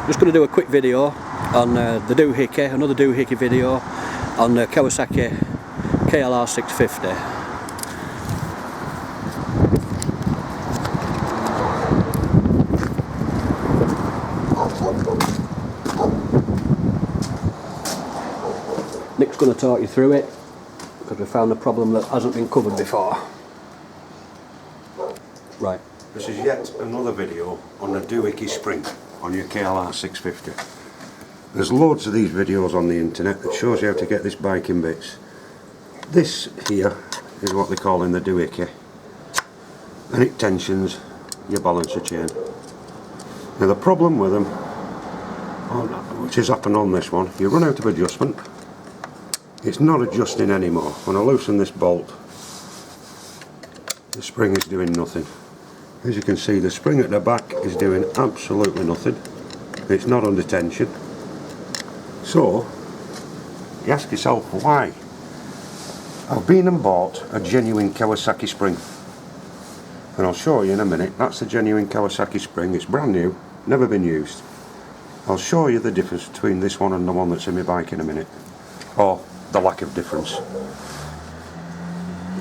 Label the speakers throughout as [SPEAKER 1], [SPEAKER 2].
[SPEAKER 1] Just going to do a quick video on the doohickey, another doohickey video on the Kawasaki KLR 650. Nick's going to talk you through it because we found a problem that hasn't been covered before. Right.
[SPEAKER 2] This is yet another video on the doohickey spring on your KLR 650. There's loads of these videos on the internet that shows you how to get this bike in bits. This here is what they call in the doohickey, and it tensions your balancer chain. Now the problem with them, which has happened on this one, you run out of adjustment. It's not adjusting anymore. When I loosen this bolt, the spring is doing nothing. As you can see, the spring at the back is doing absolutely nothing. It's not under tension. So you ask yourself why. I've been and bought a genuine Kawasaki spring, and I'll show you in a minute. That's the genuine Kawasaki spring. It's brand new, never been used. I'll show you the difference between this one and the one that's in my bike in a minute, or the lack of difference.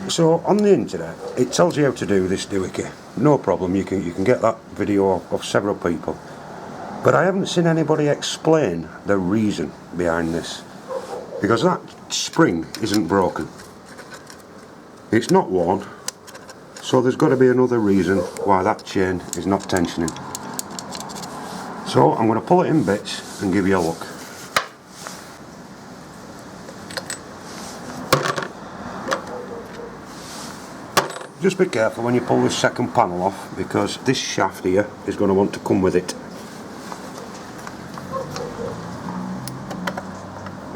[SPEAKER 2] So on the internet it tells you how to do this doohickey. No problem, you can get that video of several people, but I haven't seen anybody explain the reason behind this, because that spring isn't broken, it's not worn, so there's got to be another reason why that chain is not tensioning. So I'm going to pull it in bits and give you a look. Just be careful when you pull this second panel off, because this shaft here is going to want to come with it.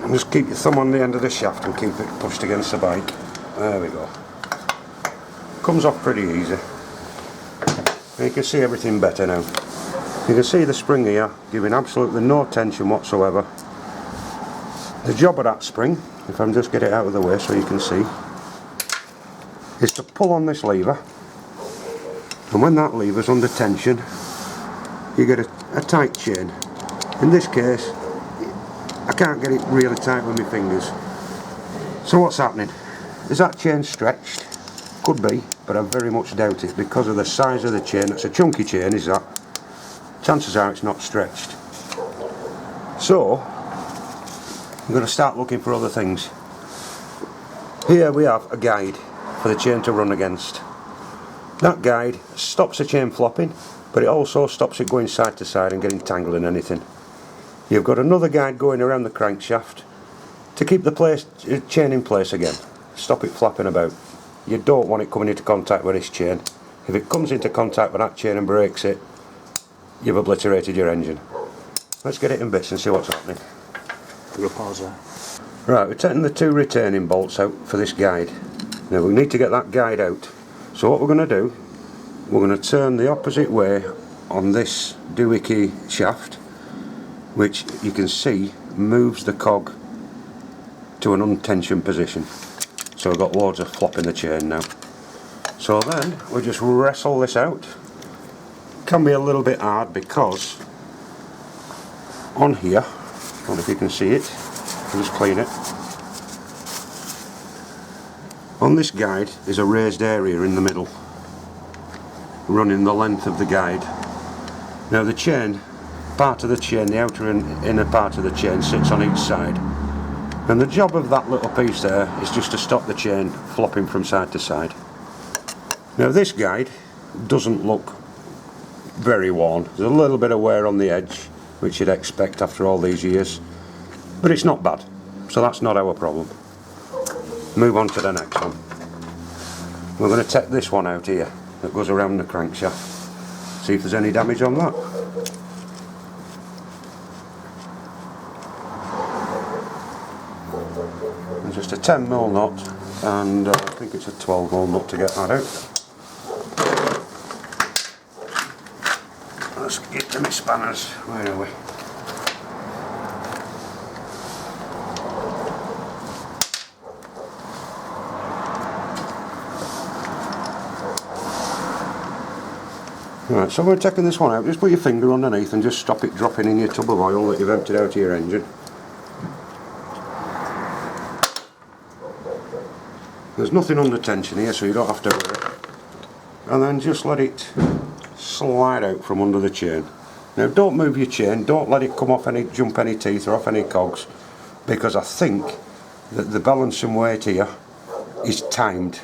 [SPEAKER 2] And just keep your thumb on the end of the shaft and keep it pushed against the bike. There we go. Comes off pretty easy. And you can see everything better now. You can see the spring here giving absolutely no tension whatsoever. The job of that spring, if I just get it out of the way so you can see, is to pull on this lever, and when that lever's under tension you get a tight chain. In this case I can't get it really tight with my fingers. So what's happening? Is that chain stretched? Could be, but I very much doubt it because of the size of the chain. It's a chunky chain, is that? Chances are it's not stretched. So I'm going to start looking for other things. Here we have a guide for the chain to run against. That guide stops the chain flopping, but it also stops it going side to side and getting tangled in anything. You've got another guide going around the crankshaft to keep the chain in place again, stop it flapping about. You don't want it coming into contact with this chain. If it comes into contact with that chain and breaks it, you've obliterated your engine. Let's get it in bits and see what's happening.
[SPEAKER 1] We'll pause there.
[SPEAKER 2] Right, we're taking the two retaining bolts out for this guide. Now we need to get that guide out. So what we're going to do, we're going to turn the opposite way on this doohickey shaft, which you can see moves the cog to an untensioned position. So we've got loads of flop in the chain now. So then we just wrestle this out. Can be a little bit hard because on here, I don't know if you can see it, I'll just clean it. On this guide is a raised area in the middle, running the length of the guide. Now the chain, part of the chain, the outer and inner part of the chain sits on each side. And the job of that little piece there is just to stop the chain flopping from side to side. Now this guide doesn't look very worn. There's a little bit of wear on the edge, which you'd expect after all these years, but it's not bad, so that's not our problem. Move on to the next one. We're going to take this one out here that goes around the crankshaft, see if there's any damage on that. There's just a 10mm nut, and I think it's a 12mm nut to get that out. Let's get to my spanners. Where are we? Right, so we're taking this one out. Just put your finger underneath and just stop it dropping in your tub of oil that you've emptied out of your engine. There's nothing under tension here, so you don't have to worry. And then just let it slide out from under the chain. Now don't move your chain, don't let it come off jump any teeth or off any cogs, because I think that the balance and weight here is timed,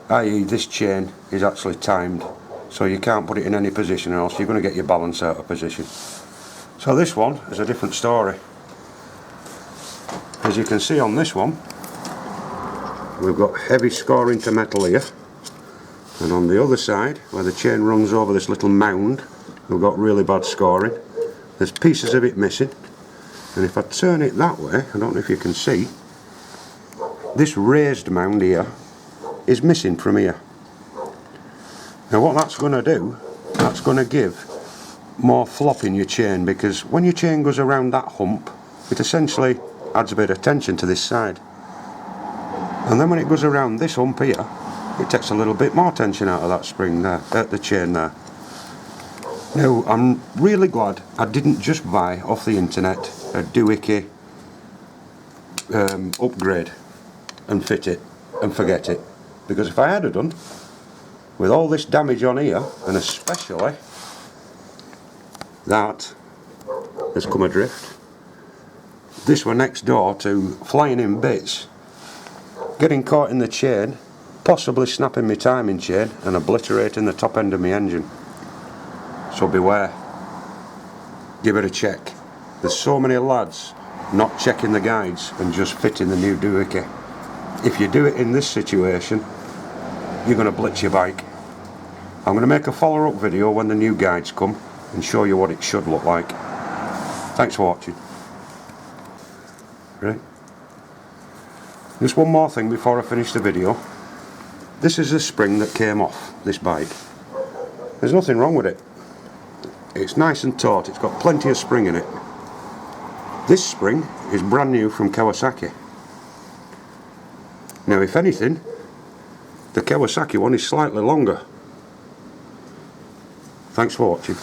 [SPEAKER 2] i.e. this chain is actually timed, so you can't put it in any position or else you're going to get your balance out of position. So this one is a different story. As you can see on this one, we've got heavy scoring to metal here, and on the other side where the chain runs over this little mound, we've got really bad scoring. There's pieces of it missing, and if I turn it that way, I don't know if you can see, this raised mound here is missing from here. Now what that's going to do, that's going to give more flop in your chain, because when your chain goes around that hump, it essentially adds a bit of tension to this side, and then when it goes around this hump here, it takes a little bit more tension out of that spring there, the chain there. Now I'm really glad I didn't just buy off the internet a doohickey upgrade and fit it and forget it, because if I had done, with all this damage on here, and especially that has come adrift, this were next door to flying in bits, getting caught in the chain, possibly snapping my timing chain and obliterating the top end of my engine. So beware, give it a check. There's so many lads not checking the guides and just fitting the new doohickey. If you do it in this situation, you're going to blitz your bike. I'm going to make a follow-up video when the new guides come and show you what it should look like. Thanks for watching. Right. Just one more thing before I finish the video. This is the spring that came off this bike. There's nothing wrong with it. It's nice and taut, it's got plenty of spring in it. This spring is brand new from Kawasaki. Now if anything, the Kawasaki one is slightly longer. Thanks for watching.